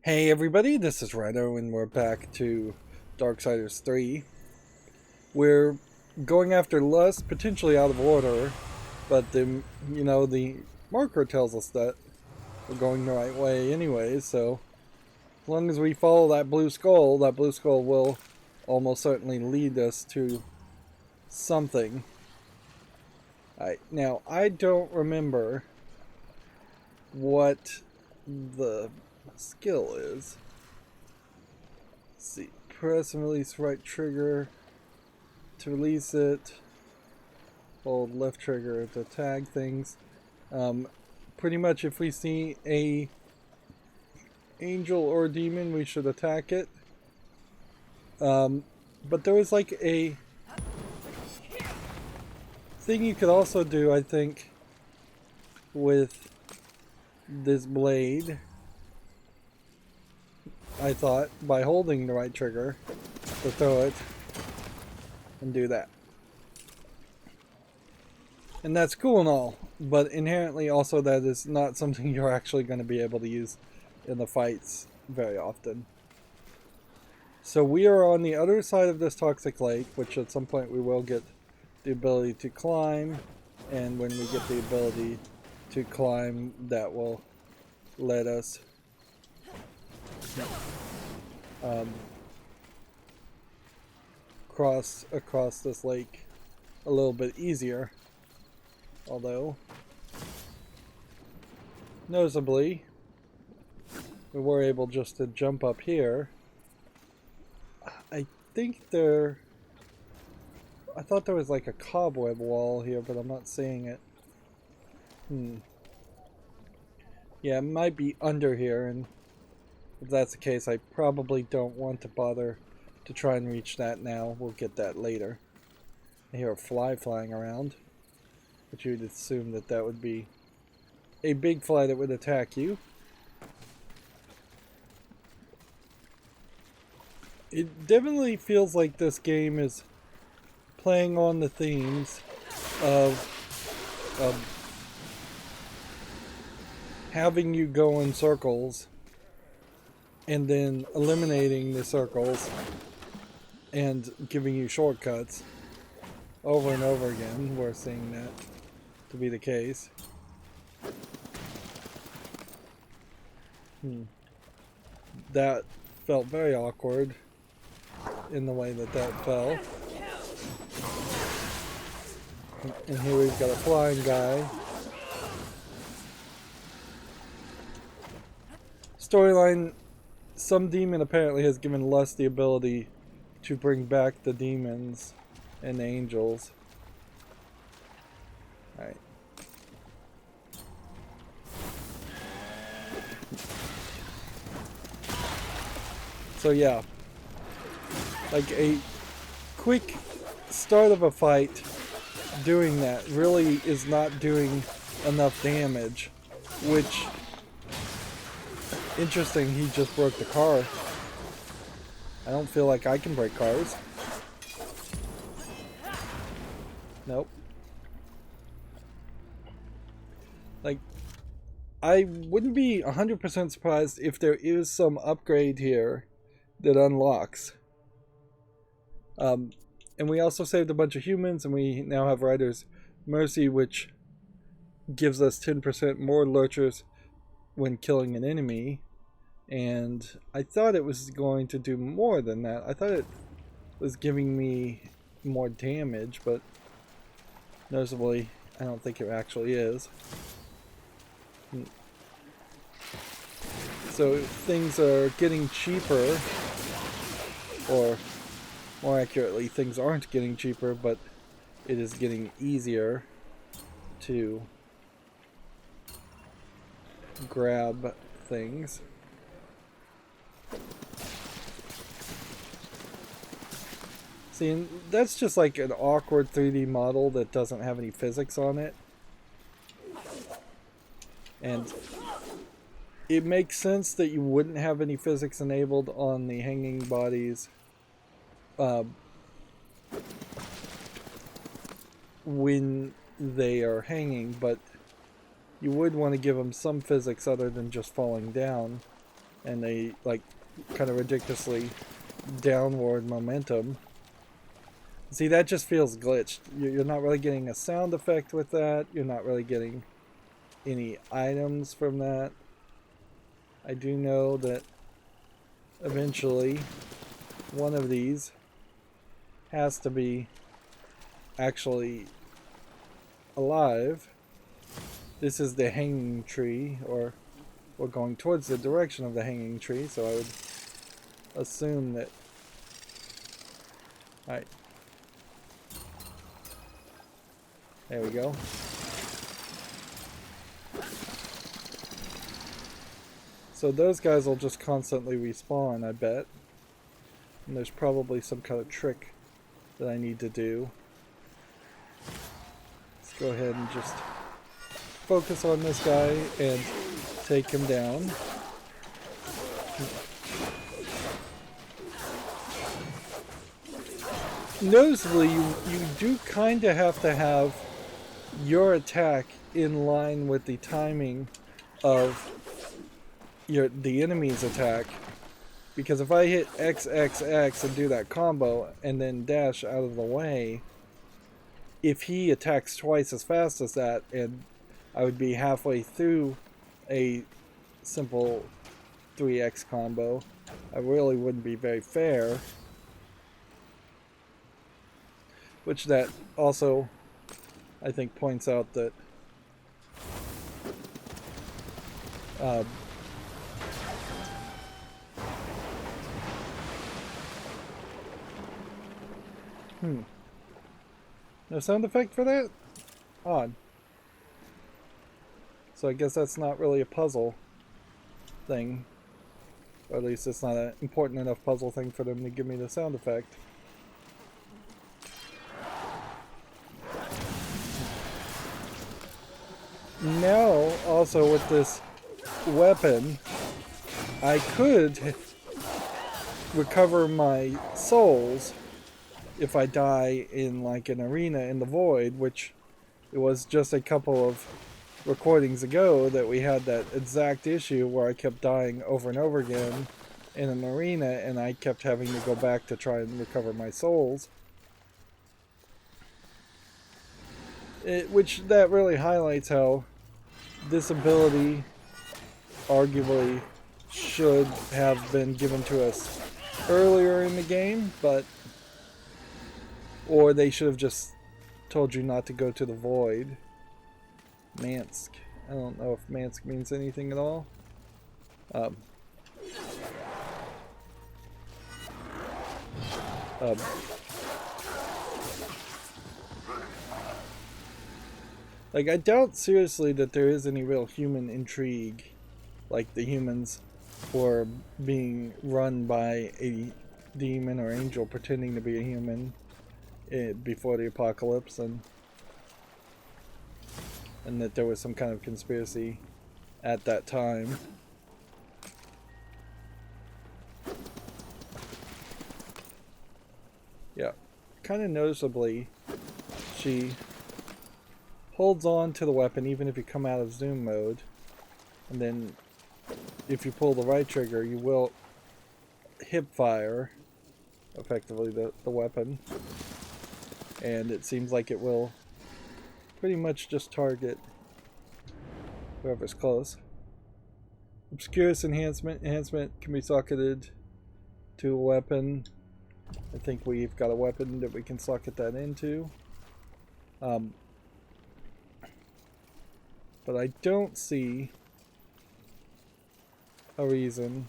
Hey everybody, this is Rydo and we're back to Darksiders 3. We're going after lust, potentially out of order, but the marker tells us that we're going the right way anyway, so as long as we follow that blue skull will almost certainly lead us to something. Alright, now I don't remember what the skill is. Let's see, press and release right trigger to release it, hold left trigger to tag things. Pretty much if we see a angel or demon we should attack it. But there was like a thing you could also do, I think, with this blade. I thought by holding the right trigger to throw it and do that. And that's cool and all, but inherently also that is not something you're actually going to be able to use in the fights very often. So we are on the other side of this toxic lake, which at some point we will get the ability to climb, and when we get the ability to climb, that will let us cross across this lake a little bit easier. Although, noticeably, we were able just to jump up here. I thought there was like a cobweb wall here, but I'm not seeing it. Yeah, it might be under here, and if that's the case, I probably don't want to bother to try and reach that now. We'll get that later. I hear a fly flying around, but you'd assume that that would be a big fly that would attack you. It definitely feels like this game is playing on the themes of having you go in circles and then eliminating the circles and giving you shortcuts over and over again. We're seeing that to be the case. That felt very awkward in the way that that fell. And here we've got a flying guy. Storyline: some demon apparently has given Lust the ability to bring back the demons and the angels. Alright. So yeah, like a quick start of a fight doing that really is not doing enough damage, which, interesting, he just broke the car. I don't feel like I can break cars. Nope. Like, I wouldn't be 100% surprised if there is some upgrade here that unlocks. And we also saved a bunch of humans, and we now have Ryder's Mercy, which gives us 10% more lurchers when killing an enemy. And I thought it was going to do more than that. I thought it was giving me more damage, but noticeably, I don't think it actually is. So things are getting cheaper, or more accurately, things aren't getting cheaper, but it is getting easier to grab things. See, and that's just like an awkward 3D model that doesn't have any physics on it. And it makes sense that you wouldn't have any physics enabled on the hanging bodies when they are hanging, but you would want to give them some physics other than just falling down. and they like kind of ridiculously downward momentum. See, that just feels glitched. You're not really getting a sound effect with that. You're not really getting any items from that. I do know that eventually one of these has to be actually alive. This is the hanging tree, or we're going towards the direction of the hanging tree, so I would assume that... Alright. There we go. So those guys will just constantly respawn, I bet. And there's probably some kind of trick that I need to do. Let's go ahead and just focus on this guy and take him down. Noticeably, you do kind of have to have your attack in line with the timing of the enemy's attack, because if I hit XXX and do that combo and then dash out of the way, if he attacks twice as fast as that and I would be halfway through a simple 3x combo, I really wouldn't be very fair. Which that also, I think, points out that no sound effect for that? Odd. So I guess that's not really a puzzle thing. Or at least it's not an important enough puzzle thing for them to give me the sound effect. Now, also with this weapon, I could recover my souls if I die in like an arena in the void, which it was just a couple of recordings ago that we had that exact issue where I kept dying over and over again in an arena and I kept having to go back to try and recover my souls. Which that really highlights how this ability arguably should have been given to us earlier in the game, or they should have just told you not to go to the void. Mansk. I don't know if Mansk means anything at all. Like, I doubt seriously that there is any real human intrigue, like the humans were being run by a demon or angel pretending to be a human before the apocalypse, and that there was some kind of conspiracy at that time. Yeah, kind of noticeably, she holds on to the weapon even if you come out of zoom mode, and then if you pull the right trigger you will hip fire effectively the weapon, and it seems like it will pretty much just target whoever's close. Obscurus enhancement can be socketed to a weapon. I think we've got a weapon that we can socket that into. But I don't see a reason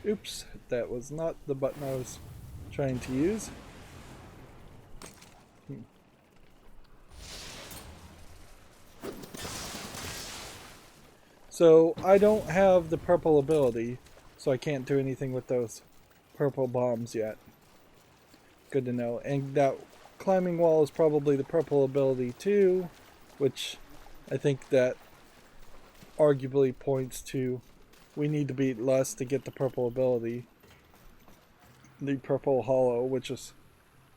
oops, that was not the button I was trying to use. So I don't have the purple ability, so I can't do anything with those purple bombs yet. Good to know. And that climbing wall is probably the purple ability too, which I think that arguably points to we need to beat Lust to get the purple ability. The purple hollow, which is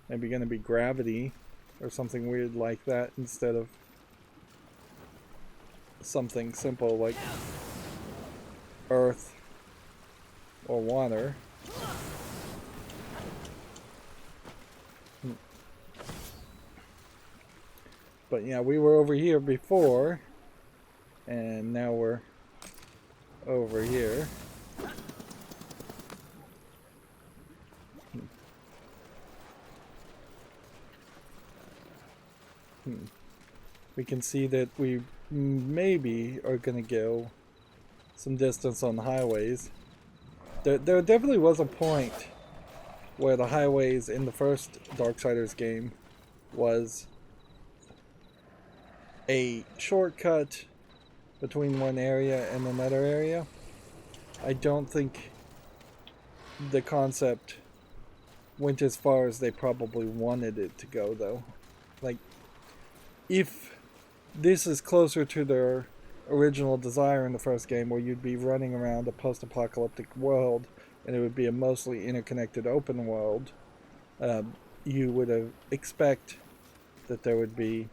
maybe going to be gravity or something weird like that instead of something simple like earth or water. But yeah, we were over here before, and now we're over here. We can see that we maybe are going to go some distance on the highways. There definitely was a point where the highways in the first Darksiders game was a shortcut between one area and another area. I don't think the concept went as far as they probably wanted it to go, though. Like, if this is closer to their original desire in the first game, where you'd be running around a post-apocalyptic world and it would be a mostly interconnected open world, you would expect that there would be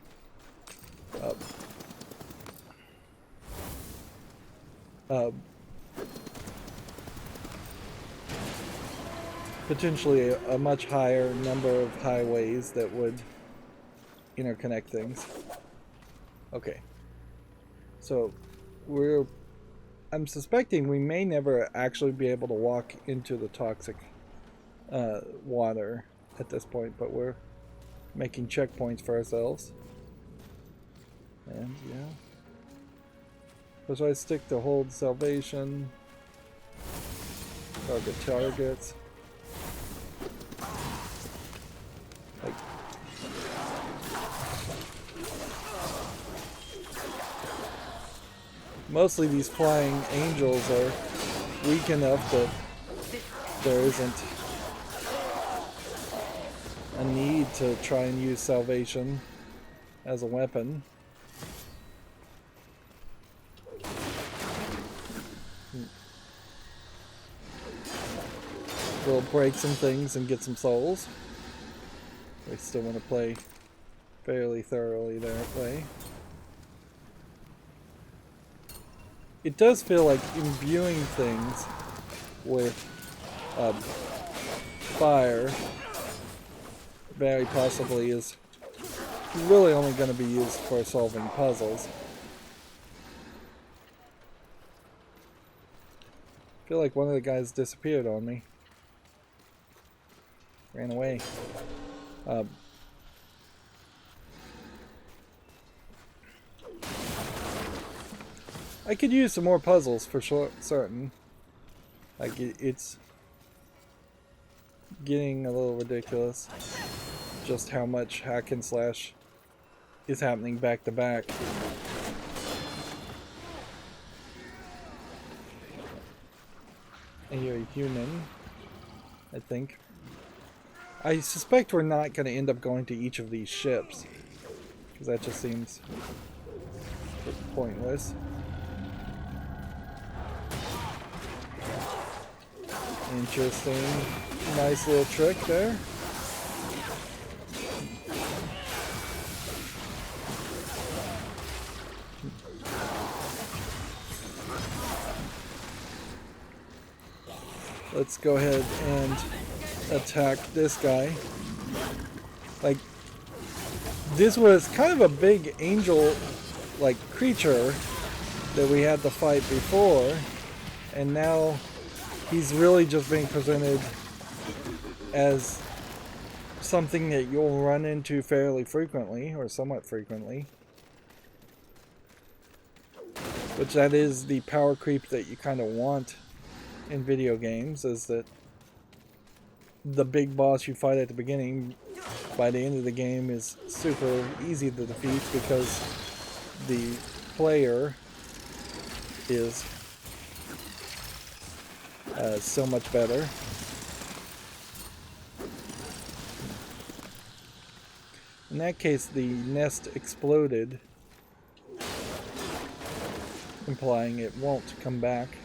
potentially a much higher number of highways that would interconnect things. Okay. So I'm suspecting we may never actually be able to walk into the toxic water at this point, but we're making checkpoints for ourselves. And yeah. So I stick to hold salvation. Target targets. Like, mostly these flying angels are weak enough that there isn't a need to try and use salvation as a weapon. We'll break some things and get some souls. We still want to play fairly thoroughly that way. It does feel like imbuing things with fire very possibly is really only going to be used for solving puzzles. I feel like one of the guys disappeared on me. Ran away. I could use some more puzzles for certain. Like it's getting a little ridiculous just how much hack and slash is happening back to back. And you're a human, I think. I suspect we're not going to end up going to each of these ships, because that just seems pointless. Interesting. Nice little trick there. Let's go ahead and attack this guy. Like, this was kind of a big angel like creature that we had to fight before, and now he's really just being presented as something that you'll run into fairly frequently, or somewhat frequently. Which that is the power creep that you kind of want in video games, is that the big boss you fight at the beginning, by the end of the game, is super easy to defeat because the player is so much better. In that case, the nest exploded, implying it won't come back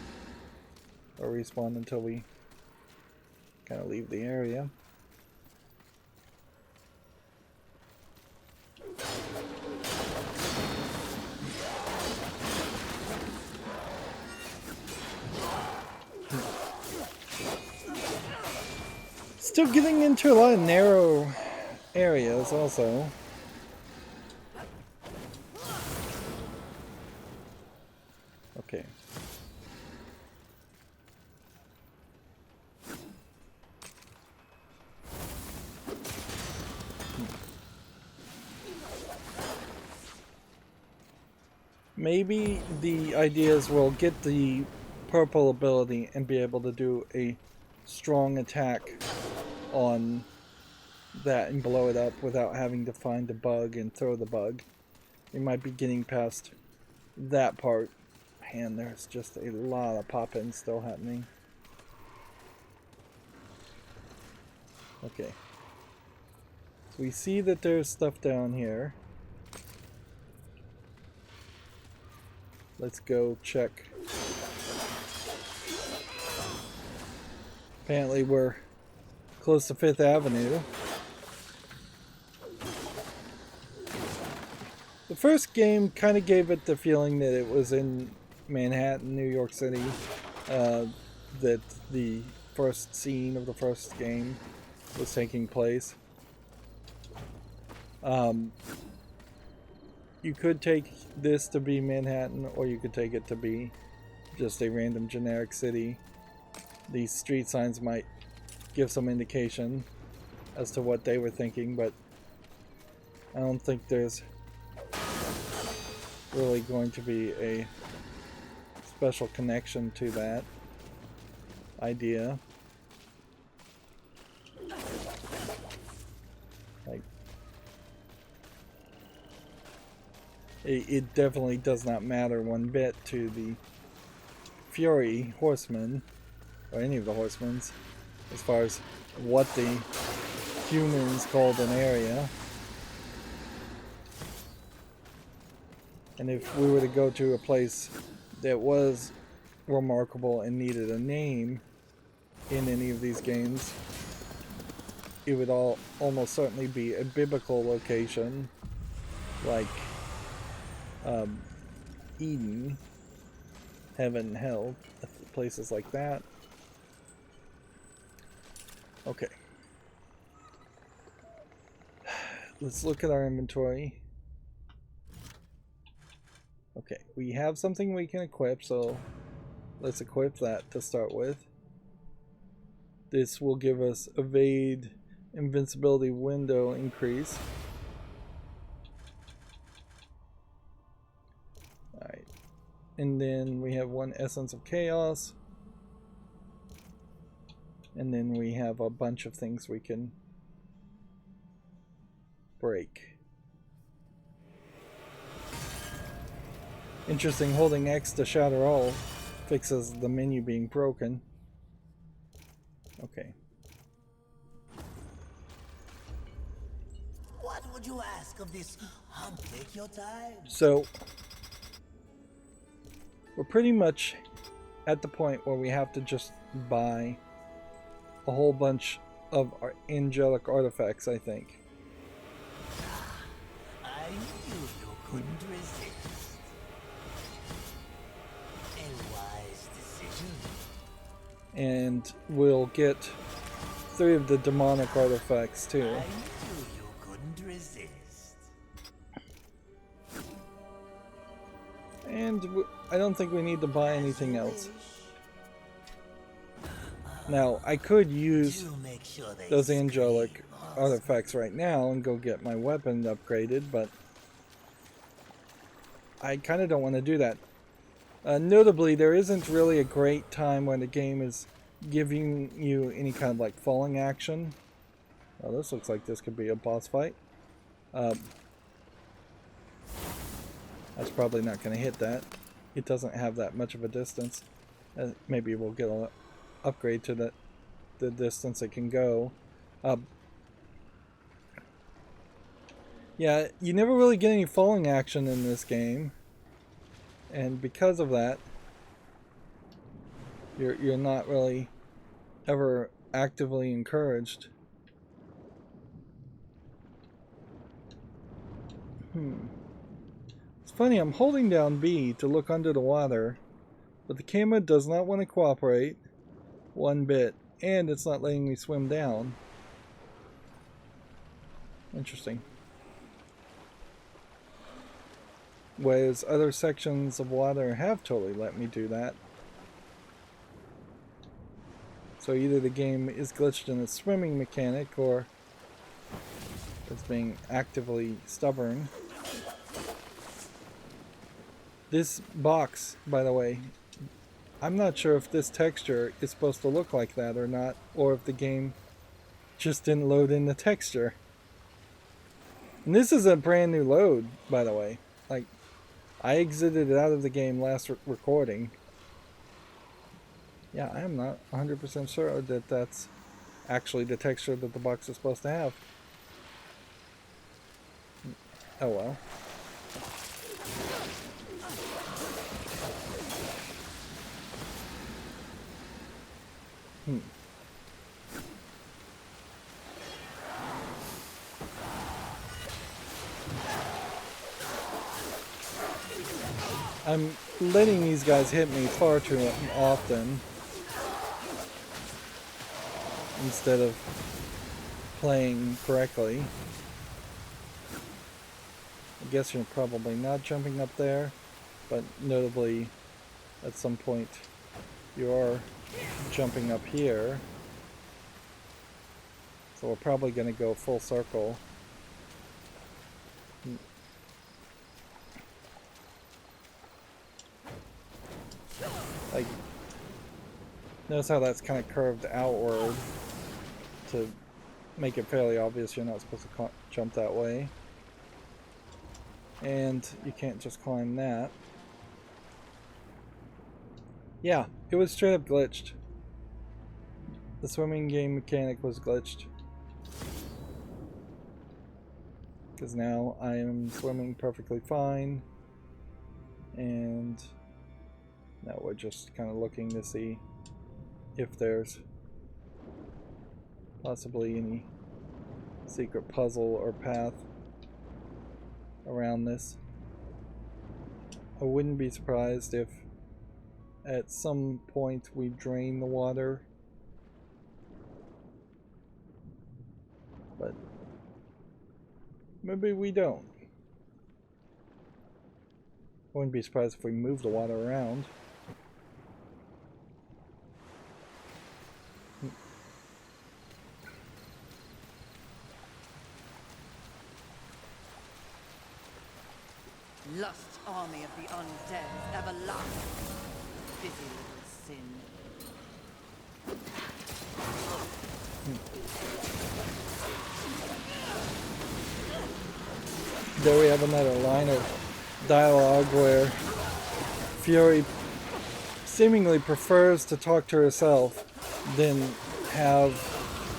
or respawn until we kind of leave the area. still getting into a lot of narrow areas also. Okay. Maybe the idea is we'll get the purple ability and be able to do a strong attack on that and blow it up without having to find a bug and throw the bug. We might be getting past that part. Man, there's just a lot of pop-ins still happening. Okay. So we see that there's stuff down here. Let's go check. Apparently we're close to 5th Avenue. The first game kind of gave it the feeling that it was in Manhattan, New York City. That the first scene of the first game was taking place. You could take this to be Manhattan, or you could take it to be just a random generic city. These street signs might give some indication as to what they were thinking, but I don't think there's really going to be a special connection to that idea. Like, it definitely does not matter one bit to the Fury Horsemen, or any of the Horsemen, as far as what the humans called an area. And if we were to go to a place that was remarkable and needed a name in any of these games, it would almost certainly be a biblical location, like Eden, heaven, hell, places like that. Okay. Let's look at our inventory. Okay, we have something we can equip, so let's equip that to start with. This will give us evade, invincibility window increase. Alright. And then we have 1 essence of chaos. And then we have a bunch of things we can break. Interesting, holding X to shatter all fixes the menu being broken. Okay. What would you ask of this? Take your time. So we're pretty much at the point where we have to just buy a whole bunch of our angelic artifacts, I think. I knew you couldn't resist. A wise decision. And we'll get 3 of the demonic artifacts too. I knew you couldn't resist. And I don't think we need to buy anything else. Now, I could use those angelic artifacts right now and go get my weapon upgraded, but I kind of don't want to do that. Notably, there isn't really a great time when the game is giving you any kind of like falling action. Oh, this looks like this could be a boss fight. That's probably not going to hit that. It doesn't have that much of a distance. Maybe we'll get an upgrade to the distance it can go. Yeah, you never really get any falling action in this game. And because of that, you're not really ever actively encouraged. It's funny, I'm holding down B to look under the water, but the camera does not want to cooperate one bit, and it's not letting me swim down. Interesting. Whereas other sections of water have totally let me do that. So either the game is glitched in its swimming mechanic or it's being actively stubborn. This box, by the way, I'm not sure if this texture is supposed to look like that or not, or if the game just didn't load in the texture. And this is a brand new load, by the way. Like, I exited it out of the game last recording. Yeah, I am not 100% sure that that's actually the texture that the box is supposed to have. Oh well. I'm letting these guys hit me far too often instead of playing correctly. I guess you're probably not jumping up there, but notably at some point you are jumping up here. So we're probably going to go full circle. Like, notice how that's kind of curved outward to make it fairly obvious you're not supposed to jump that way. And you can't just climb that. Yeah, it was straight up glitched. The swimming game mechanic was glitched. Because now I am swimming perfectly fine. And now we're just kind of looking to see if there's possibly any secret puzzle or path around this. I wouldn't be surprised if at some point we drain the water, but maybe we don't. I wouldn't be surprised if we move the water around. Lust army of the undead is everlasting. Busy little sin. There we have another line of dialogue where Fury seemingly prefers to talk to herself than have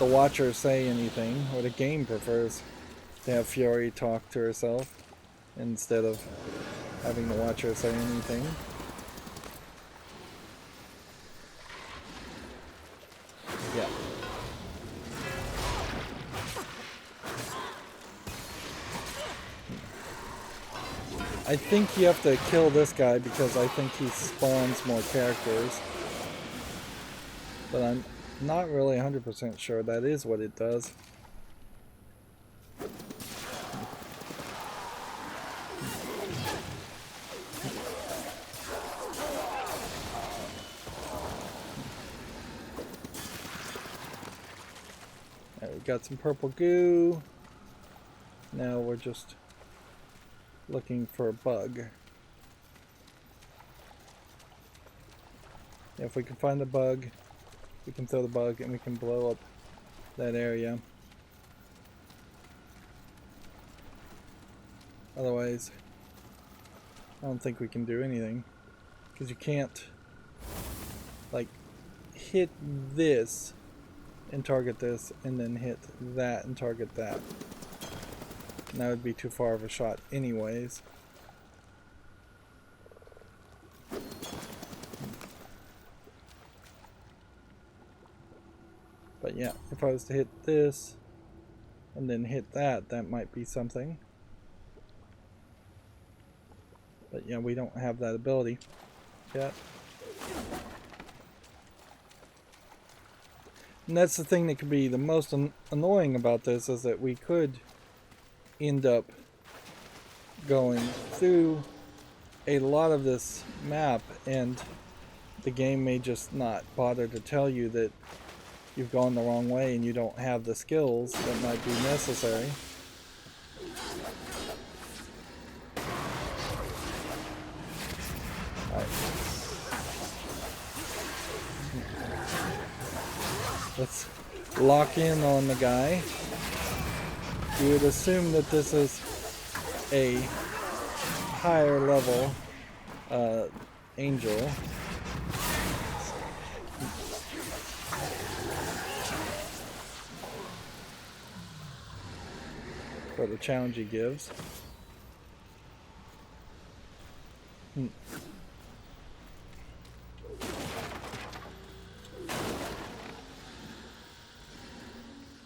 the watcher say anything, or the game prefers to have Fury talk to herself instead of having the watcher say anything. Yeah. I think you have to kill this guy because I think he spawns more characters. But I'm not really 100% sure that is what it does. Right, we got some purple goo. Now we're just looking for a bug. If we can find the bug, we can throw the bug and we can blow up that area. Otherwise, I don't think we can do anything. Because you can't, like, hit this and target this, and then hit that and target that. And that would be too far of a shot anyways. But yeah, if I was to hit this and then hit that, that might be something. But yeah, we don't have that ability yet. And that's the thing that could be the most annoying about this, is that we could end up going through a lot of this map, and the game may just not bother to tell you that you've gone the wrong way and you don't have the skills that might be necessary. Alright. Let's lock in on the guy. You would assume that this is a higher level angel. For the challenge he gives.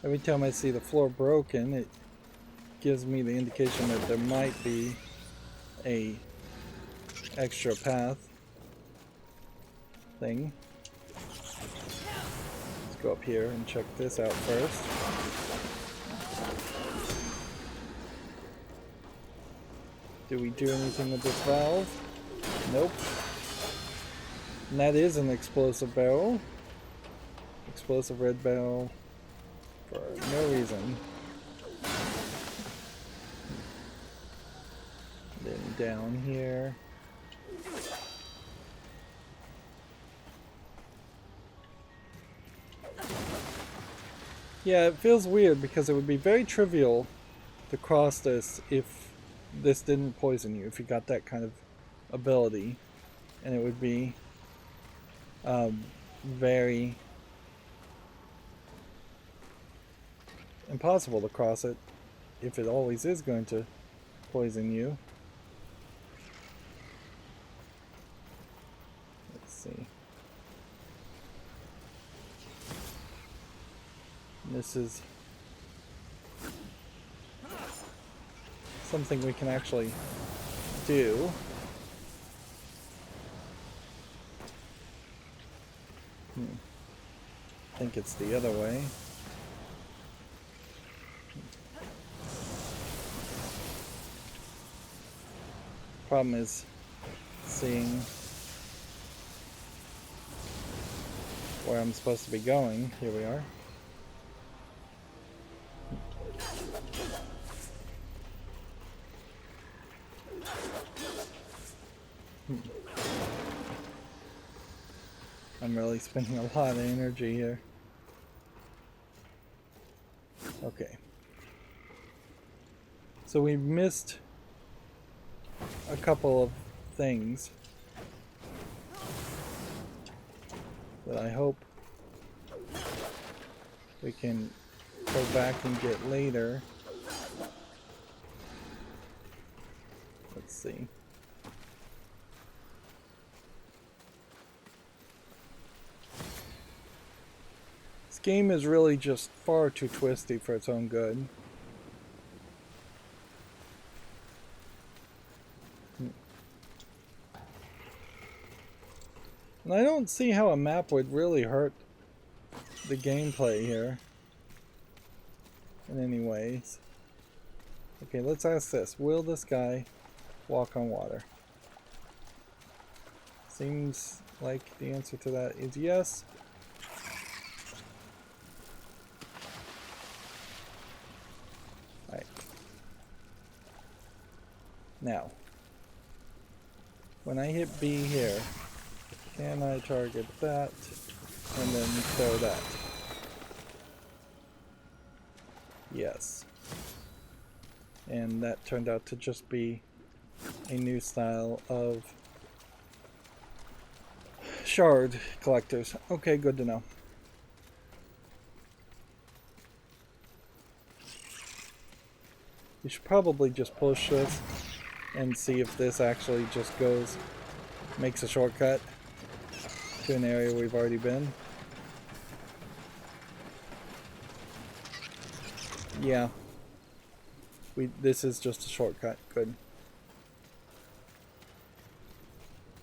Every time I see the floor broken, it gives me the indication that there might be a extra path thing. Let's go up here and check this out first. Do we do anything with this valve? Nope. And that is an explosive barrel. Explosive red barrel for no reason. Then down here. Yeah, it feels weird because it would be very trivial to cross this if this didn't poison you, if you got that kind of ability, and it would be very impossible to cross it if it always is going to poison you. Let's see. This is something we can actually do. I think it's the other way. Problem is seeing where I'm supposed to be going. Here we are. I'm really spending a lot of energy here. Okay. So we missed a couple of things that I hope we can go back and get later. Let's see. This game is really just far too twisty for its own good. And I don't see how a map would really hurt the gameplay here in any ways. Okay, let's ask this. Will this guy walk on water? Seems like the answer to that is yes. Alright. Now, when I hit B here, can I target that and then throw that? Yes. And that turned out to just be a new style of shard collectors. Okay, good to know. We should probably just push this and see if this actually just goes, makes a shortcut to an area we've already been. Yeah. This is just a shortcut. Good.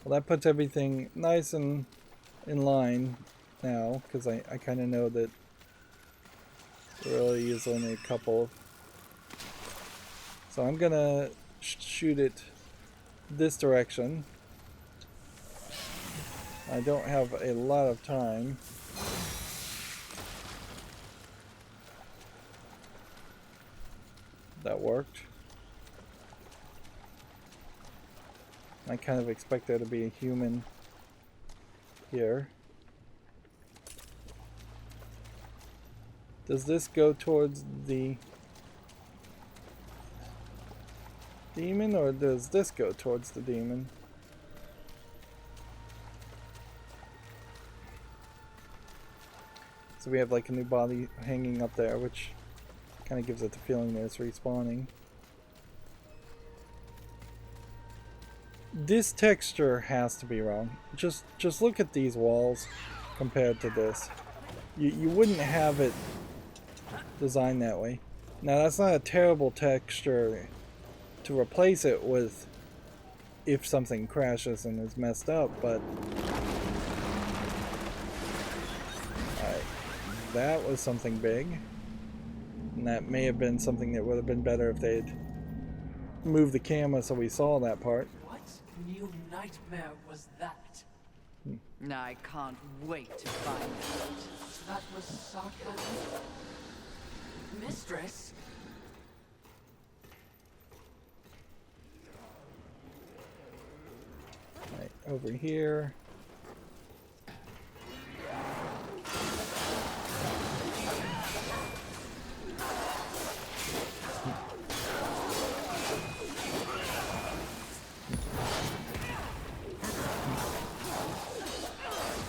Well, that puts everything nice and in line now, because I kind of know that there really is only a couple of So I'm gonna shoot it this direction. I don't have a lot of time. That worked. I kind of expect there to be a human here. Does this go towards the demon, or does this go towards the demon? So we have like a new body hanging up there, which kind of gives it the feeling that it's respawning. This texture has to be wrong. Just look at these walls compared to this. You wouldn't have it designed that way. Now that's not a terrible texture to replace it with if something crashes and is messed up, but that was something big. And that may have been something that would have been better if they'd moved the camera so we saw that part. What new nightmare was that? I can't wait to find out. That was sarcasm. Mistress? Right, over here.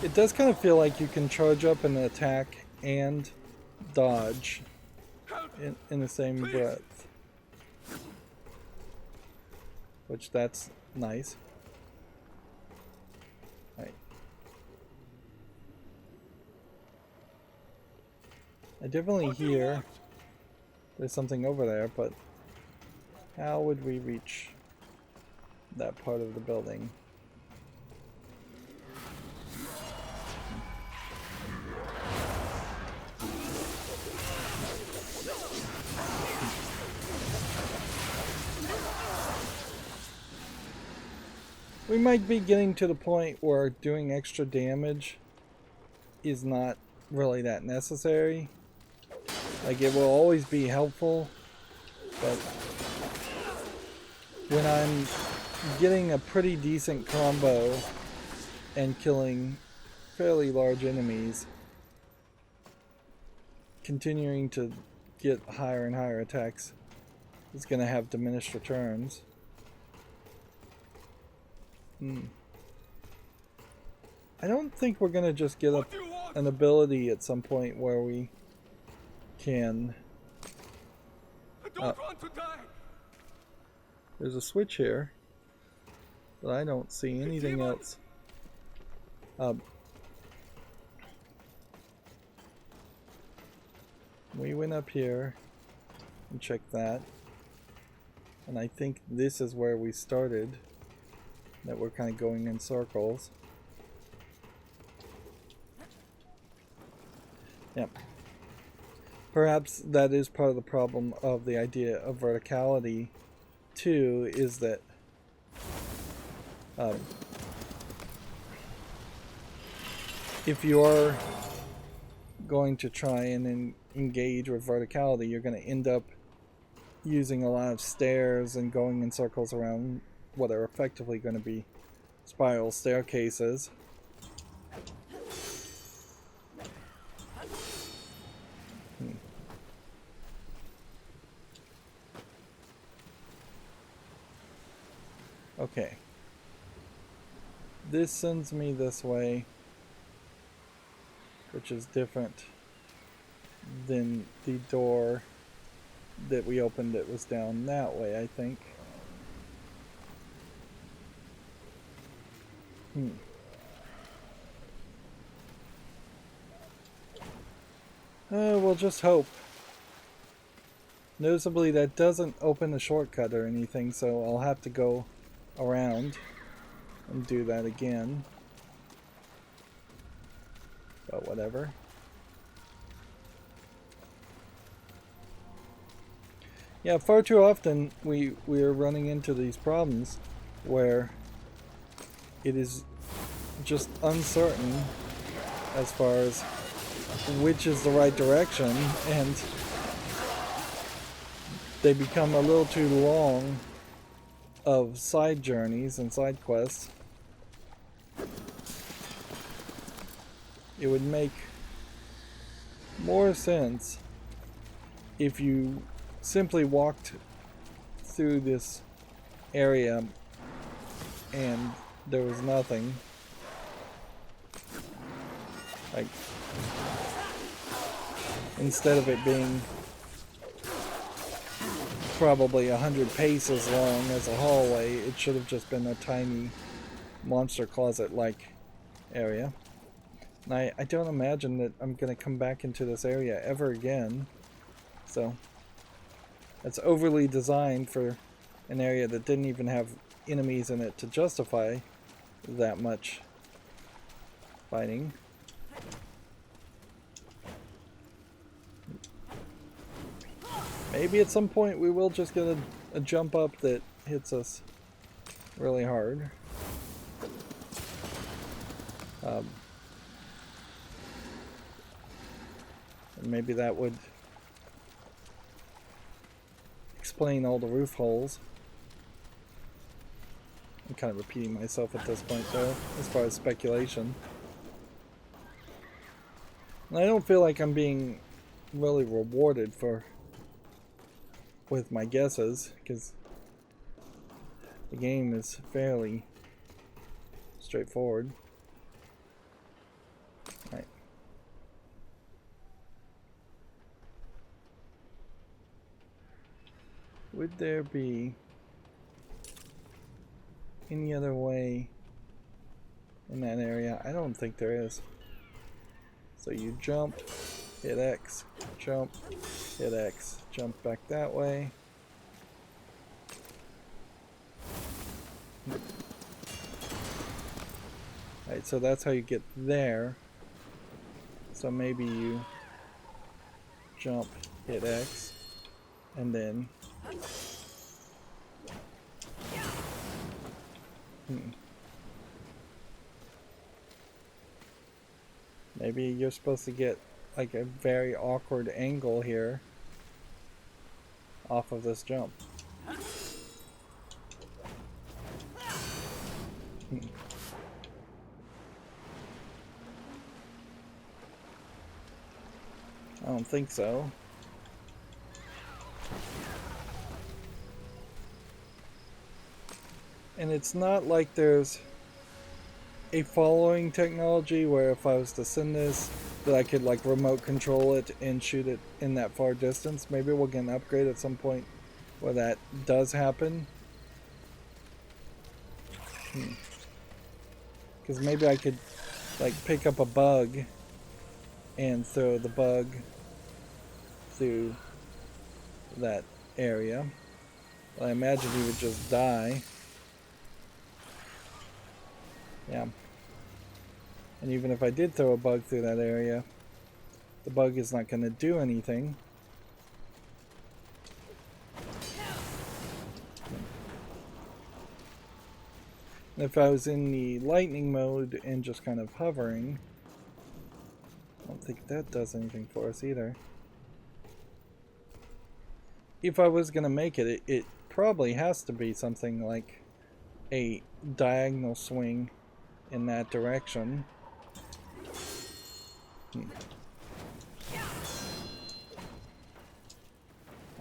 It does kind of feel like you can charge up and attack and dodge in the same breath. Which that's nice. Right. I definitely hear there's something over there, but how would we reach that part of the building? We might be getting to the point where doing extra damage is not really that necessary. Like, it will always be helpful, but when I'm getting a pretty decent combo and killing fairly large enemies, continuing to get higher and higher attacks is going to have diminished returns. I don't think we're going to just get an ability at some point where we can... I don't want to die. There's a switch here, but I don't see anything else. We went up here and checked that, and I think this is where we started, that we're kind of going in circles. Yep. Perhaps that is part of the problem of the idea of verticality too, is that if you're going to try and engage with verticality, you're going to end up using a lot of stairs and going in circles around what are effectively going to be spiral staircases. Okay. This sends me this way, which is different than the door that we opened that was down that way, I think. We'll just hope. Noticeably, that doesn't open a shortcut or anything, so I'll have to go around and do that again. But whatever. Yeah, far too often we're running into these problems where it is just uncertain as far as which is the right direction, and they become a little too long of side journeys and side quests. It would make more sense if you simply walked through this area and there was nothing. Like, instead of it being probably 100 paces long as a hallway, it should have just been a tiny monster closet-like area. And I don't imagine that I'm going to come back into this area ever again. So, it's overly designed for an area that didn't even have enemies in it to justify that much fighting. Maybe at some point we will just get a jump up that hits us really hard. And maybe that would explain all the roof holes. I'm kind of repeating myself at this point though, as far as speculation. And I don't feel like I'm being really rewarded with my guesses, because the game is fairly straightforward. Right. Would there be any other way in that area? I don't think there is. So you jump, hit X, jump, hit X, jump back that way. Alright, so that's how you get there. So maybe you jump, hit X, and then maybe you're supposed to get like a very awkward angle here off of this jump. I don't think so. And it's not like there's a following technology where if I was to send this, that I could like remote control it and shoot it in that far distance. Maybe we'll get an upgrade at some point where that does happen. Because maybe I could like pick up a bug and throw the bug through that area. Well, I imagine he would just die. Yeah. And even if I did throw a bug through that area, the bug is not going to do anything. And if I was in the lightning mode and just kind of hovering, I don't think that does anything for us either. If I was going to make it, it probably has to be something like a diagonal swing in that direction.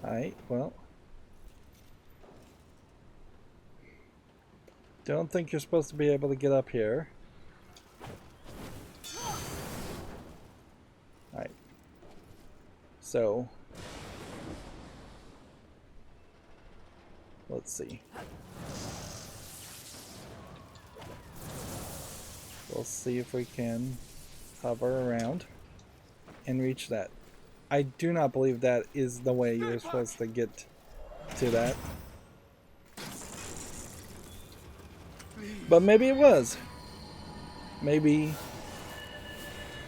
Alright, well. Don't think you're supposed to be able to get up here. Alright. So. Let's see. We'll see if we can hover around and reach that. I do not believe that is the way you're supposed to get to that. But maybe it was. Maybe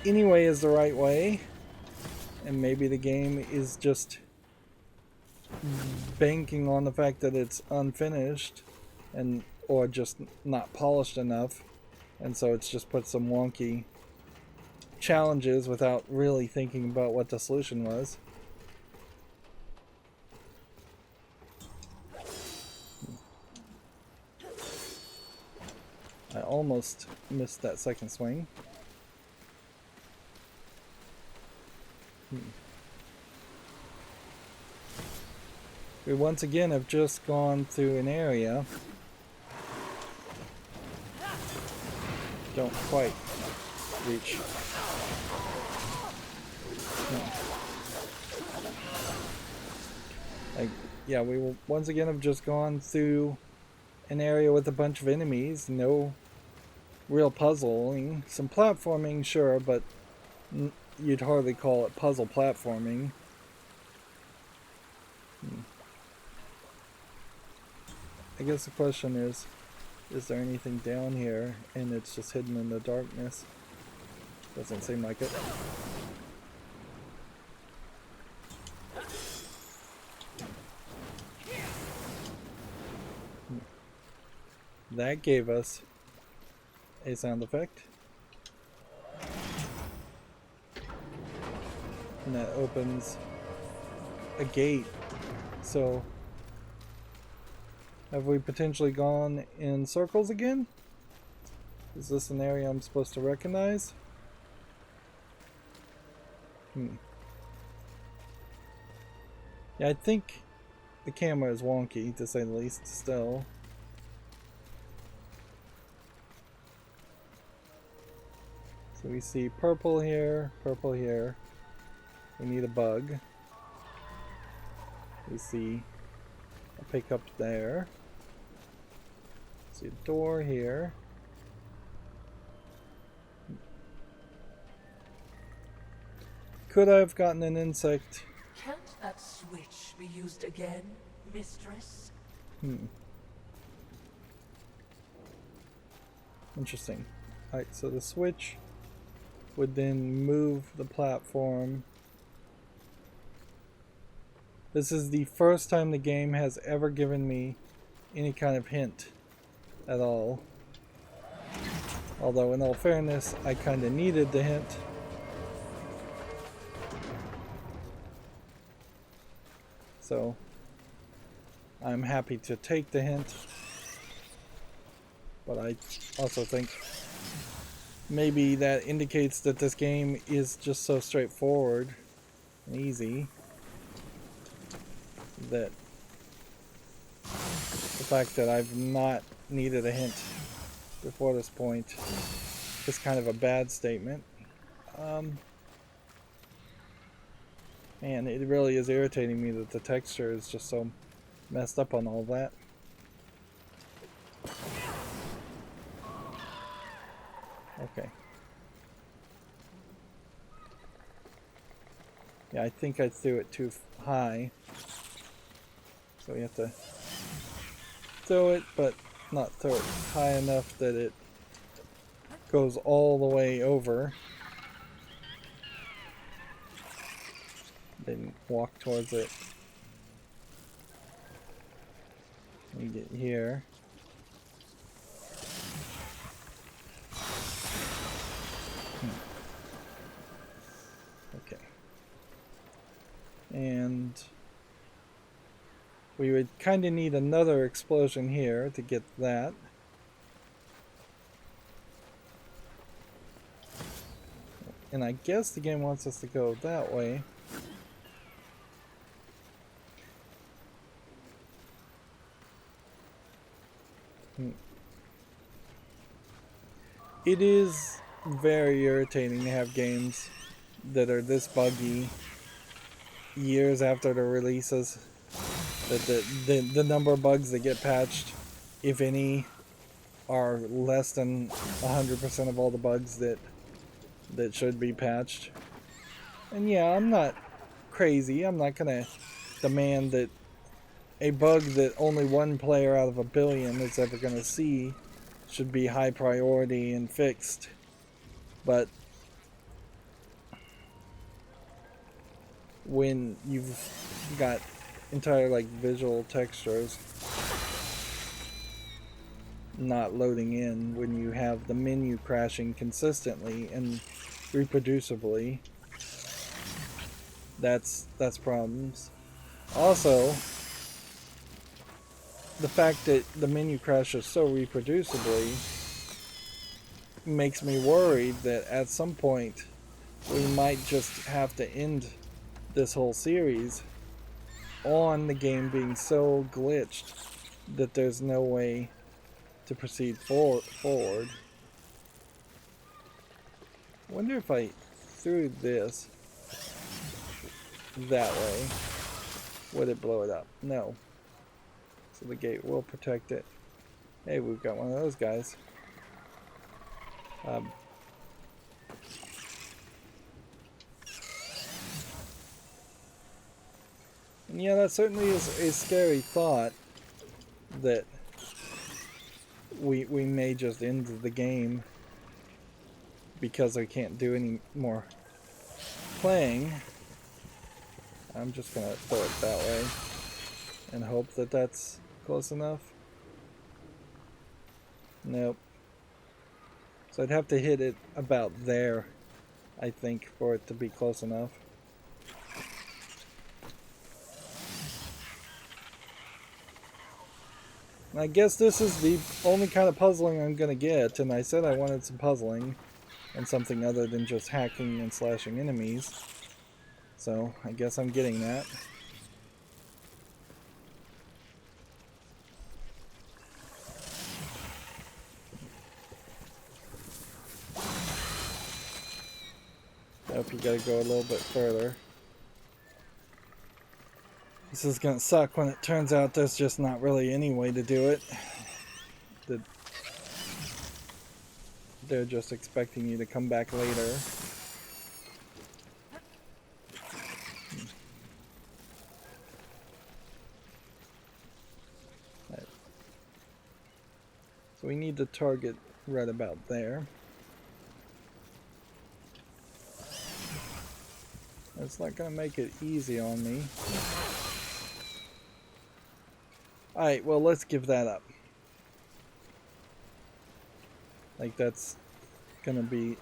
any way is the right way. And maybe the game is just banking on the fact that it's unfinished and or just not polished enough, and so it's just put some wonky challenges without really thinking about what the solution was. I almost missed that second swing. We once again have just gone through an area. Don't quite reach. Yeah, we will once again have just gone through an area with a bunch of enemies. No real puzzling. Some platforming, sure, but you'd hardly call it puzzle platforming. I guess the question is there anything down here? And it's just hidden in the darkness. Doesn't seem like it. That gave us a sound effect. And that opens a gate. So, have we potentially gone in circles again? Is this an area I'm supposed to recognize? Yeah, I think the camera is wonky, to say the least, still. So we see purple here, purple here. We need a bug. We see a pickup there. See a door here. Could I have gotten an insect? Can't that switch be used again, mistress? Interesting. Alright, so the switch would then move the platform. This is the first time the game has ever given me any kind of hint at all. Although in all fairness, I kind of needed the hint. So I'm happy to take the hint. But I also think maybe that indicates that this game is just so straightforward and easy that the fact that I've not needed a hint before this point is kind of a bad statement. Man, it really is irritating me that the texture is just so messed up on all that. Okay. Yeah, I think I threw it too high. So we have to throw it, but not throw it high enough that it goes all the way over. Then walk towards it. We get here. Okay. And we would kind of need another explosion here to get that. And I guess the game wants us to go that way. It is very irritating to have games that are this buggy years after the releases. That the number of bugs that get patched, if any, are less than 100% of all the bugs that should be patched. And yeah, I'm not crazy. I'm not gonna demand that a bug that only one player out of a billion is ever gonna see should be high priority and fixed. But when you've got entire like visual textures not loading in when you have the menu crashing consistently and reproducibly. That's problems. Also, the fact that the menu crashes so reproducibly makes me worried that at some point we might just have to end this whole series on the game being so glitched that there's no way to proceed forward. I wonder if I threw this that way, would it blow it up? No. So the gate will protect it. Hey, we've got one of those guys. And yeah, that certainly is a scary thought that we may just end the game because I can't do any more playing. I'm just gonna throw it that way and hope that that's close enough. Nope. So I'd have to hit it about there, I think, for it to be close enough. And I guess this is the only kind of puzzling I'm gonna get, and I said I wanted some puzzling and something other than just hacking and slashing enemies. So I guess I'm getting that. Nope, you gotta go a little bit further. This is gonna suck when it turns out there's just not really any way to do it. They're just expecting you to come back later. Right. So we need to target right about there. It's not gonna make it easy on me. Alright, well, let's give that up. Like, that's gonna be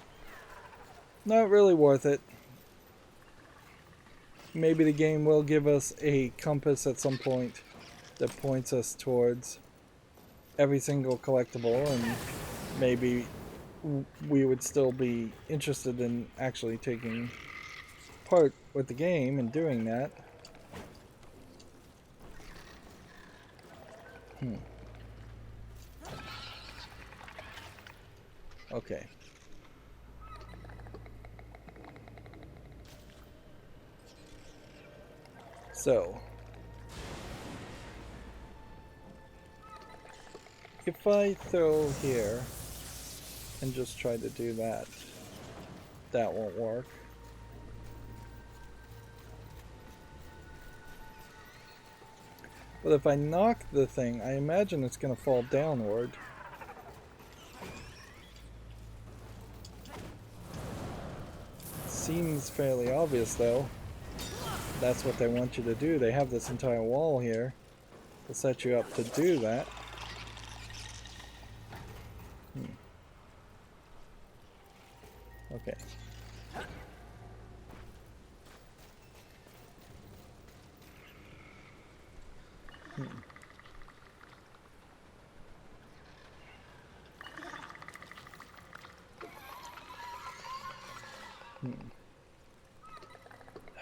not really worth it. Maybe the game will give us a compass at some point that points us towards every single collectible, and maybe we would still be interested in actually taking part with the game and doing that. Okay. So, if I throw here and just try to do that, that won't work. But if I knock the thing, I imagine it's going to fall downward. Seems fairly obvious, though. That's what they want you to do. They have this entire wall here to set you up to do that. Okay.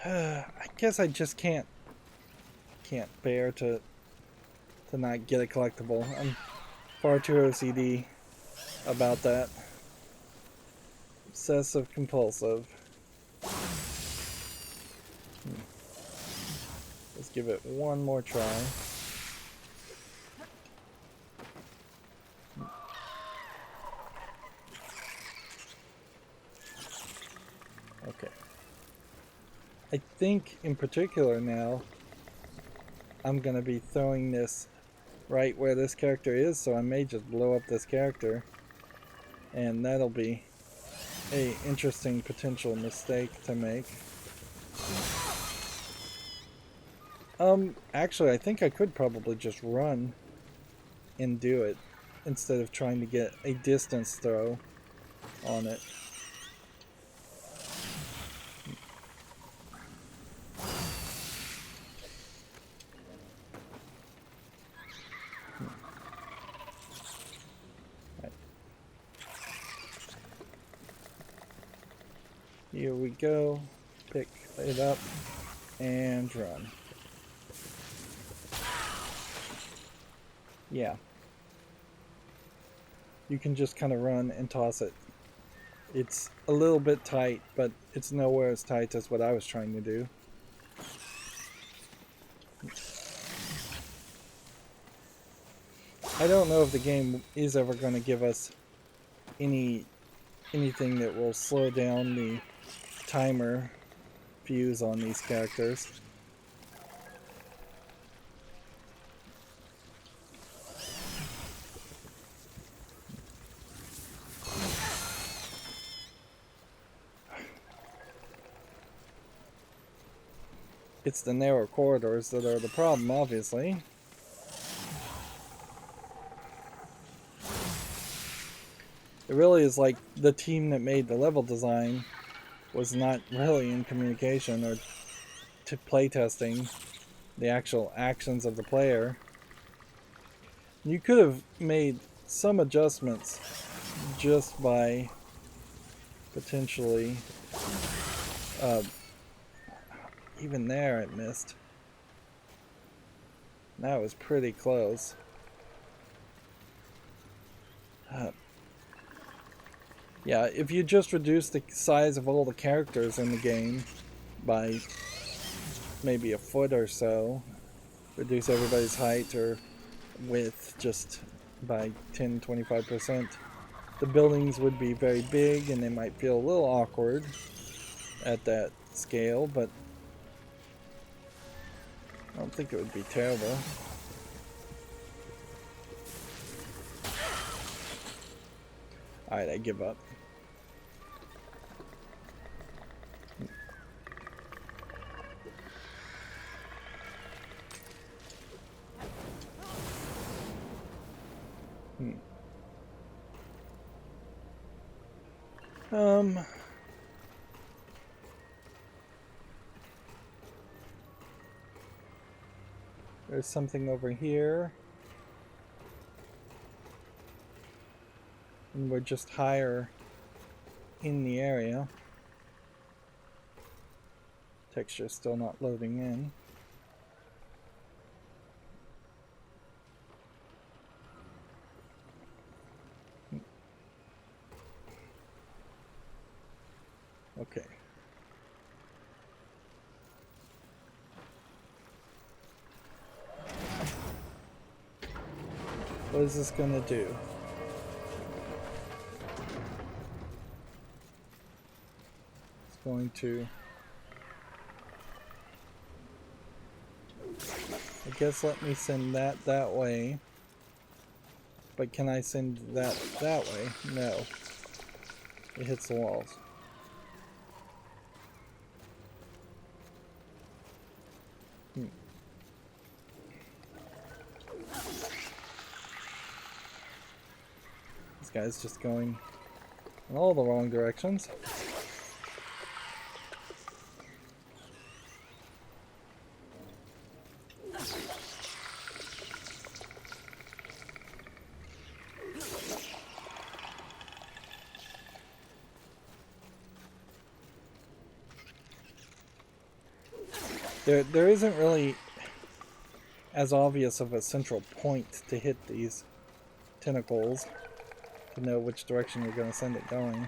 I guess I just can't bear to not get a collectible. I'm far too OCD about that. Obsessive compulsive. Let's give it one more try. Okay. I think in particular now I'm gonna be throwing this right where this character is, so I may just blow up this character, and that'll be a interesting potential mistake to make. Actually, I think I could probably just run and do it instead of trying to get a distance throw on it. Right. Here we go. Pick it up and run. Yeah. You can just kind of run and toss it. It's a little bit tight, but it's nowhere as tight as what I was trying to do. I don't know if the game is ever going to give us anything that will slow down the timer fuse on these characters. It's the narrow corridors that are the problem, obviously. It really is like the team that made the level design was not really in communication or to playtesting the actual actions of the player. You could have made some adjustments just by potentially even there it missed. That was pretty close. Yeah, if you just reduce the size of all the characters in the game by maybe a foot or so, reduce everybody's height or width just by 10-25%, the buildings would be very big and they might feel a little awkward at that scale, but I don't think it would be terrible. Alright, I give up. There's something over here. And we're just higher in the area. Texture's still not loading in. Okay. What is this gonna do? It's going to... I guess let me send that way. But can I send that way? No. It hits the walls. This guy's just going in all the wrong directions. There isn't really as obvious of a central point to hit these tentacles to know which direction you're going to send it going.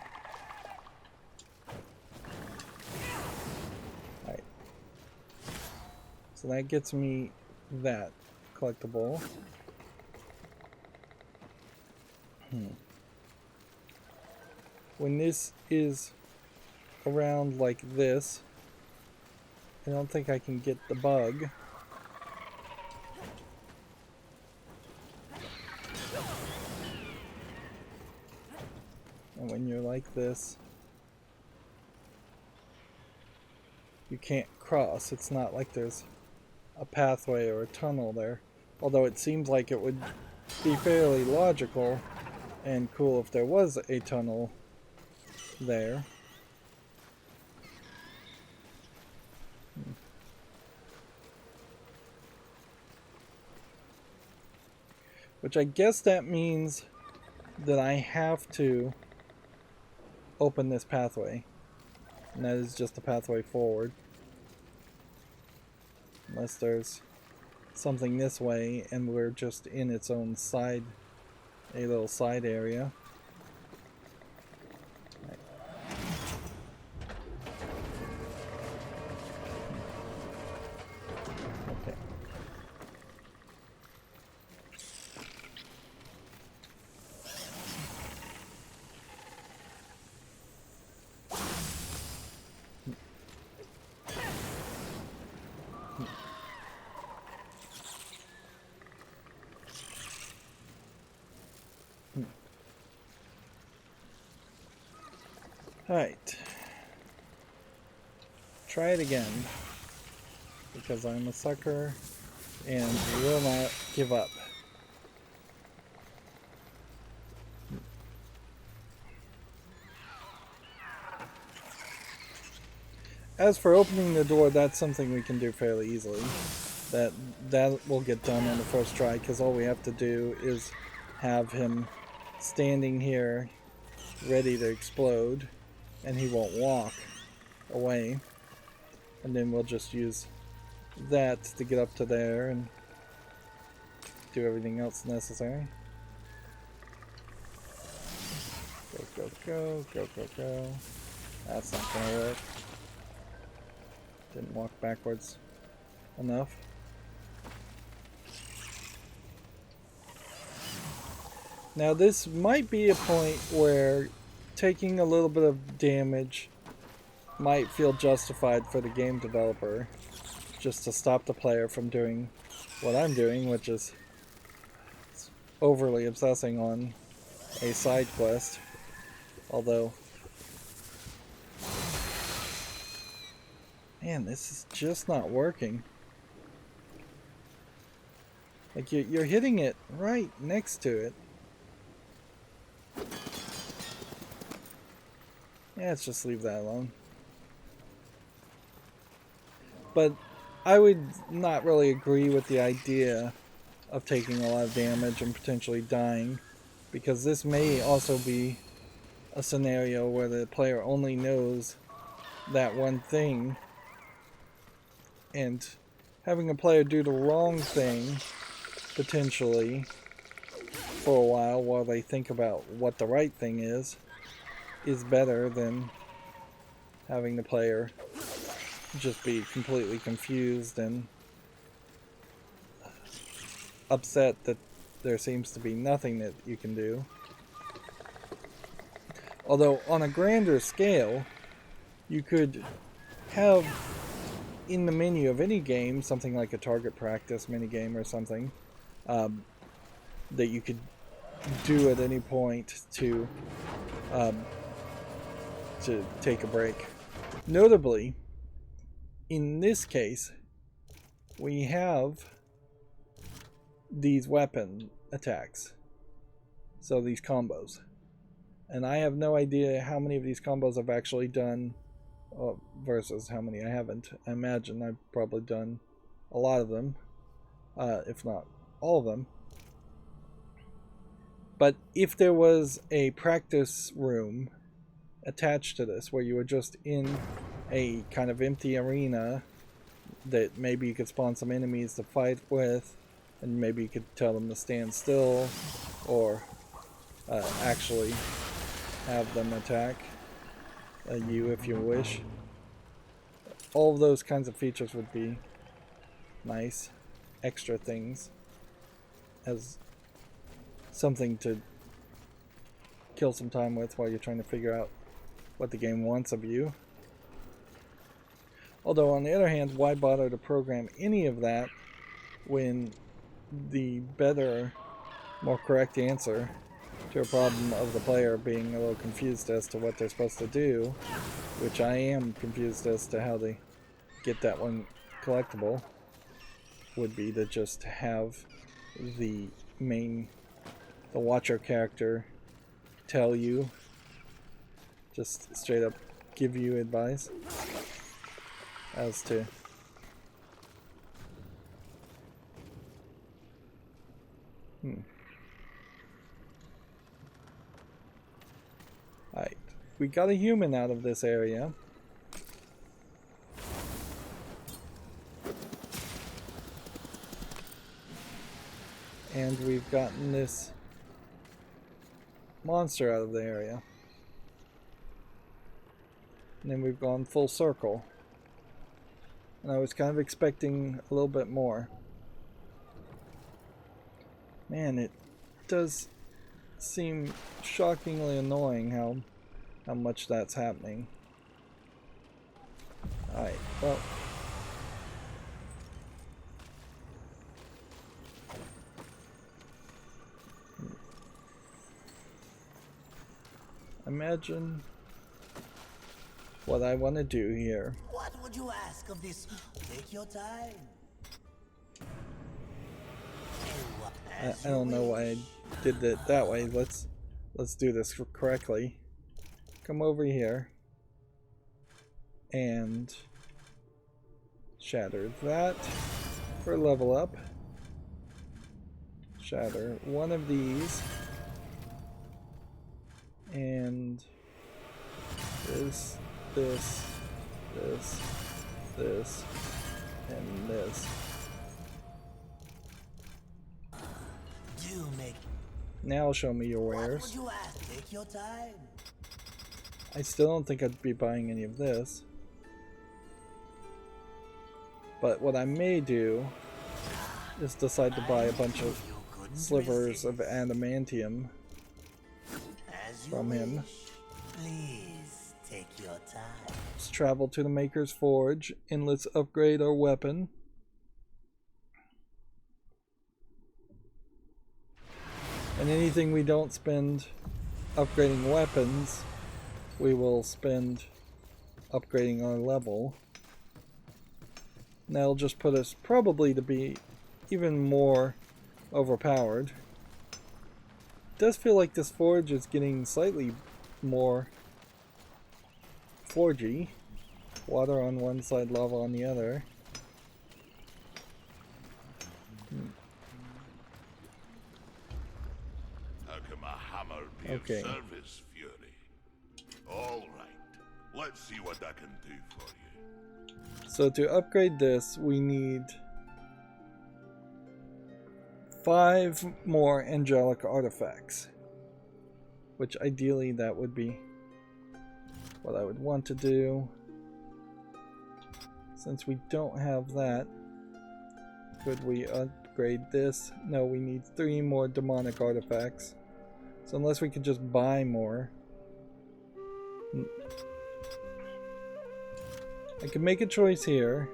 Alright. So that gets me that collectible. When this is around like this, I don't think I can get the bug. And when you're like this, you can't cross. It's not like there's a pathway or a tunnel there. Although it seems like it would be fairly logical and cool if there was a tunnel there. Which I guess that means that I have to open this pathway. And that is just the pathway forward. Unless there's something this way and we're just in its own side, a little side area. Okay. Alright. Try it again. Because I'm a sucker and will not give up. As for opening the door, that's something we can do fairly easily. That will get done on the first try, because all we have to do is have him standing here ready to explode, and he won't walk away. And then we'll just use that to get up to there and do everything else necessary. Go, go, go, go, go, go. That's not gonna work. Didn't walk backwards enough. Now this might be a point where taking a little bit of damage might feel justified for the game developer, just to stop the player from doing what I'm doing, which is overly obsessing on a side quest. Although, man, this is just not working. Like, you're hitting it right next to it. Yeah, let's just leave that alone. But I would not really agree with the idea of taking a lot of damage and potentially dying, because this may also be a scenario where the player only knows that one thing, and having a player do the wrong thing potentially for a while they think about what the right thing is better than having the player just be completely confused and upset that there seems to be nothing that you can do. Although on a grander scale, you could have in the menu of any game something like a target practice minigame or something that you could do at any point to take a break. Notably, in this case, we have these weapon attacks, so these combos, and I have no idea how many of these combos I've actually done versus how many I haven't. I imagine I've probably done a lot of them, if not all of them. But if there was a practice room attached to this, where you were just in a kind of empty arena that maybe you could spawn some enemies to fight with, and maybe you could tell them to stand still, or actually have them attack you if you wish. All of those kinds of features would be nice extra things as something to kill some time with while you're trying to figure out what the game wants of you. Although on the other hand, why bother to program any of that when the better, more correct answer to a problem of the player being a little confused as to what they're supposed to do, which I am confused as to how they get that one collectible, would be to just have the watcher character tell you, just straight up give you advice as to Alright, we got a human out of this area. And we've gotten this monster out of the area. And then we've gone full circle. And I was kind of expecting a little bit more. Man, it does seem shockingly annoying how much that's happening. Alright, well. Imagine what I want to do here. What would you ask of this? Take your time. I don't know why I did it that way. Let's do this correctly. Come over here and shatter that for level up. Shatter one of these and this, and this. Now show me your wares. What would you ask? Take your time. I still don't think I'd be buying any of this. But what I may do is decide to buy a bunch of slivers of adamantium from him. Please take your time. Let's travel to the Maker's Forge and let's upgrade our weapon. And anything we don't spend upgrading weapons, we will spend upgrading our level. And that'll just put us probably to be even more overpowered. It does feel like this forge is getting slightly more forgy. Water on one side, lava on the other. How can my hammer be Okay. of service, Fury? All right, let's see what I can do for you. So to upgrade this, we need 5 more angelic artifacts. Which ideally that would be what I would want to do. Since we don't have that, could we upgrade this? No, we need 3 more demonic artifacts. So unless we could just buy more. I can make a choice here.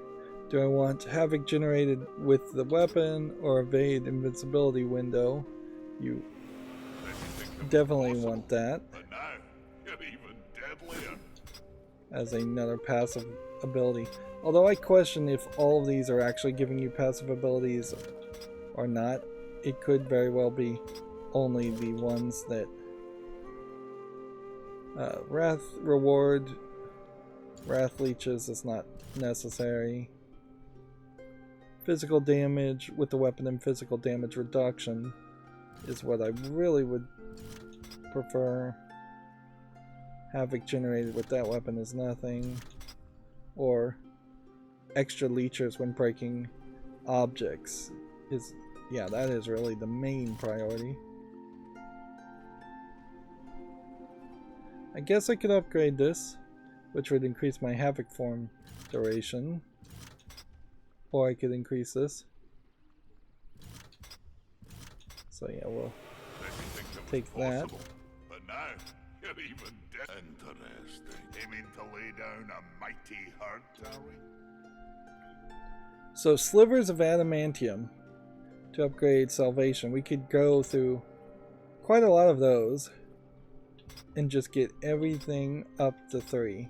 Do I want havoc generated with the weapon or evade invincibility window? You definitely want that. But now, you're even deadlier. As another passive ability. Although I question if all of these are actually giving you passive abilities or not. It could very well be only the ones that Wrath reward, Wrath leeches is not necessary. Physical damage with the weapon and physical damage reduction is what I really would prefer. Havoc generated with that weapon is nothing. Or extra leechers when breaking objects is, yeah, that is really the main priority. I guess I could upgrade this, which would increase my havoc form duration. Or I could increase this. So yeah, we'll take that. But now, you're even interesting. Aiming to lay down a mighty hurt, are we? So slivers of adamantium to upgrade salvation. We could go through quite a lot of those and just get everything up to 3.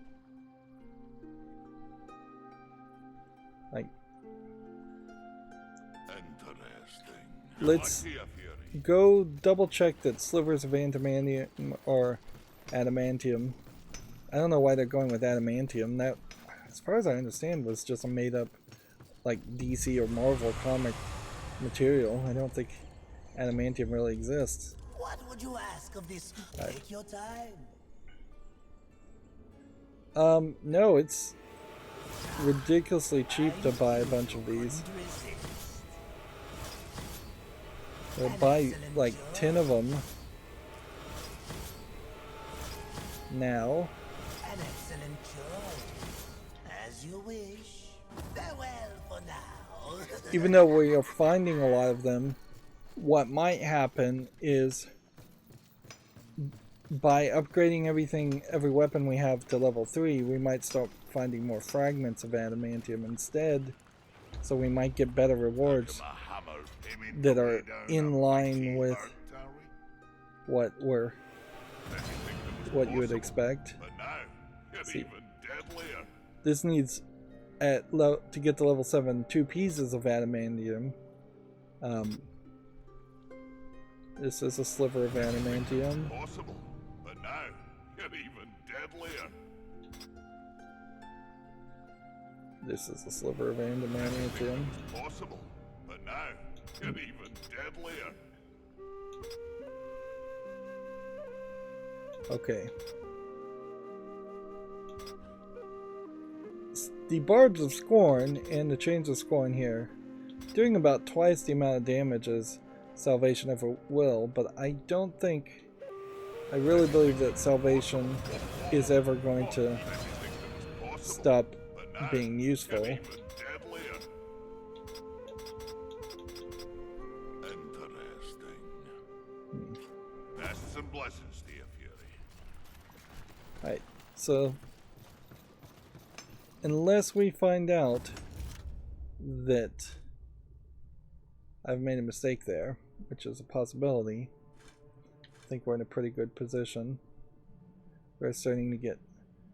Like, let's Lucky, Fury. go double check that slivers of adamantium or adamantium. I don't know why they're going with adamantium. That, as far as I understand, was just a made up like DC or Marvel comic material. I don't think adamantium really exists. What would you ask of this? Take your time. No, it's ridiculously cheap to buy a bunch of these. We'll buy like 10 of them now. An excellent choice. As you wish. Farewell for now. Even though we are finding a lot of them, what might happen is by upgrading every weapon we have to level 3, we might start finding more fragments of adamantium instead, so we might get better rewards My hammer aiming that to are lay down in a line mighty with heart, are we? what you would Possible, expect. But now, you're See. even deadlier. This needs to get to level 7 2 pieces of adamantium. This is a sliver of adamantium. Possible, but now, you're even deadlier. This is a sliver of adamantium. Possible, but now, you're even deadlier. Okay. The Barbs of Scorn and the Chains of Scorn here, doing about twice the amount of damage as Salvation ever will, but I really believe that Salvation is ever going to stop being useful. Even deadlier. Interesting. That's some blessings to you, Fury. Alright, so unless we find out that I've made a mistake there, which is a possibility, I think we're in a pretty good position. We're starting to get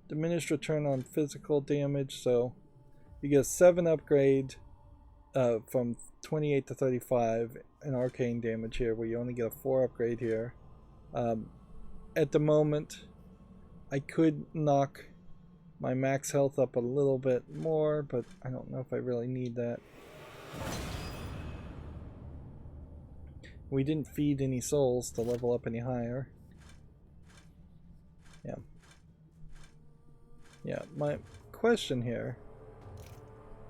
diminished return on physical damage, so you get a 7 upgrade from 28 to 35 in arcane damage here, where you only get a 4 upgrade here. At the moment, I could knock my max health up a little bit more, but I don't know if I really need that. We didn't feed any souls to level up any higher. Yeah, my question here,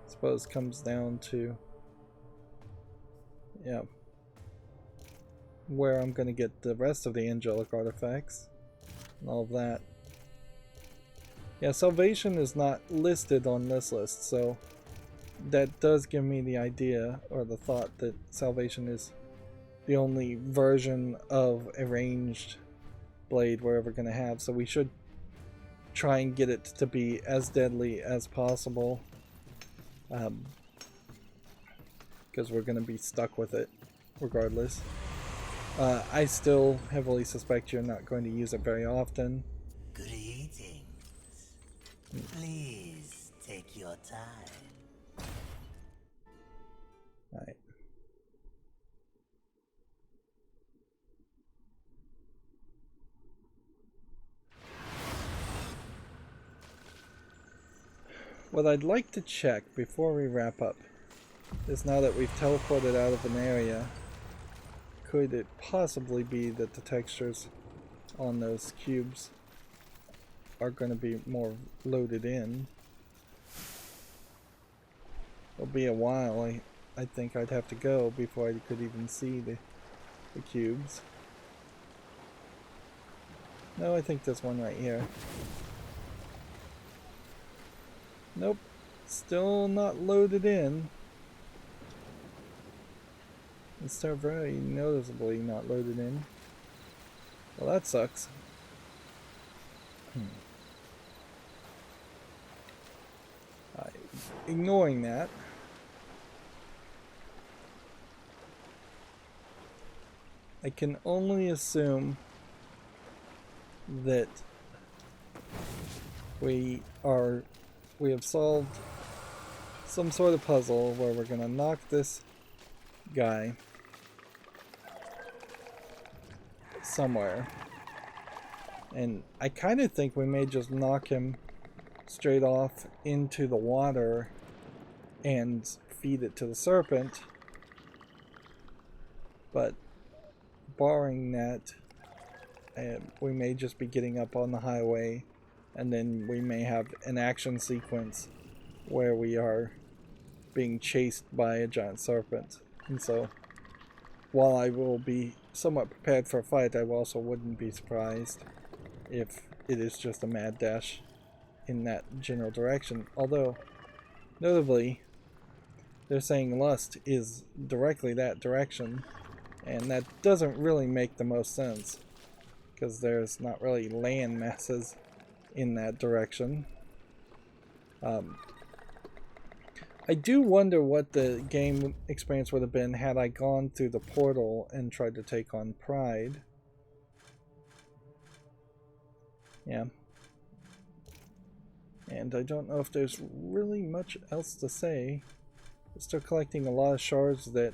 I suppose, comes down to, where I'm going to get the rest of the angelic artifacts and all of that. Yeah, Salvation is not listed on this list, so that does give me the idea or the thought that Salvation is the only version of a ranged blade we're ever going to have, so we should try and get it to be as deadly as possible, because we're going to be stuck with it regardless. I still heavily suspect you're not going to use it very often. Greetings. Please take your time. Alright. What I'd like to check before we wrap up is, now that we've teleported out of an area, could it possibly be that the textures on those cubes are going to be more loaded in? It'll be a while. I think I'd have to go before I could even see the cubes. No, I think there's one right here. Nope, still not loaded in. It's so very noticeably not loaded in. Well, that sucks. Ignoring that, I can only assume that we have solved some sort of puzzle where we're gonna knock this guy somewhere. And I kind of think we may just knock him straight off into the water and feed it to the serpent. But barring that, we may just be getting up on the highway, and then we may have an action sequence where we are being chased by a giant serpent. And so, while I will be somewhat prepared for a fight, I also wouldn't be surprised if it is just a mad dash in that general direction. Although, notably, they're saying lust is directly that direction, and that doesn't really make the most sense, because there's not really land masses in that direction. I do wonder what the game experience would have been had I gone through the portal and tried to take on Pride. Yeah. And I don't know if there's really much else to say. We're still collecting a lot of shards that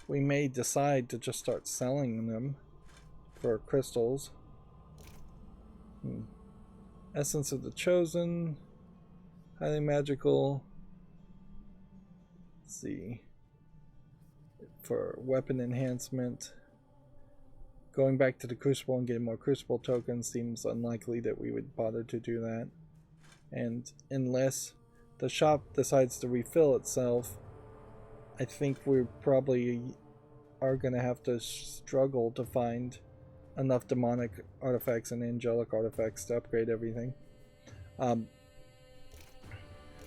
we may decide to just start selling them for crystals. Essence of the Chosen. Highly magical. Let's see. For weapon enhancement. Going back to the Crucible and getting more Crucible tokens seems unlikely that we would bother to do that. And unless the shop decides to refill itself, I think we probably are going to have to struggle to find enough demonic artifacts and angelic artifacts to upgrade everything. I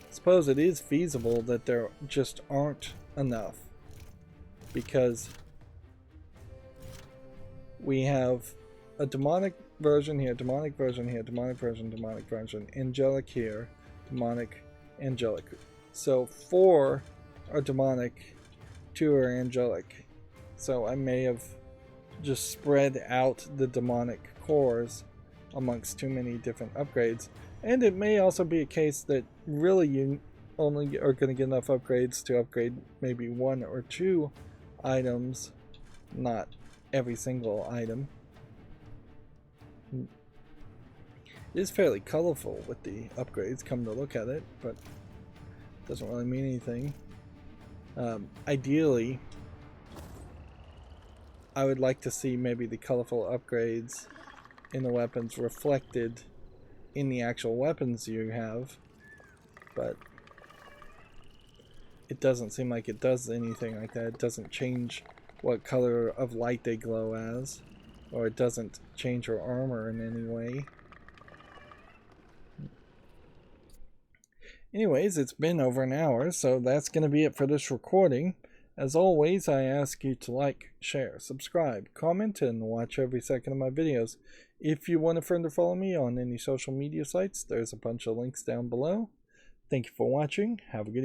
suppose it is feasible that there just aren't enough, because we have a demonic version here, demonic version here, demonic version, angelic here, demonic, angelic. So 4 are demonic, 2 are angelic. So I may have just spread out the demonic cores amongst too many different upgrades. And it may also be a case that really you only are going to get enough upgrades to upgrade maybe 1 or 2 items, not every single item. It is fairly colorful with the upgrades, come to look at it, but it doesn't really mean anything. Ideally, I would like to see maybe the colorful upgrades in the weapons reflected in the actual weapons you have, but it doesn't seem like it does anything like that. It doesn't change what color of light they glow as, or it doesn't change your armor in any way. Anyways, it's been over an hour, so that's going to be it for this recording. As always, I ask you to like, share, subscribe, comment, and watch every second of my videos. If you want a friend or follow me on any social media sites, there's a bunch of links down below. Thank you for watching. Have a good evening.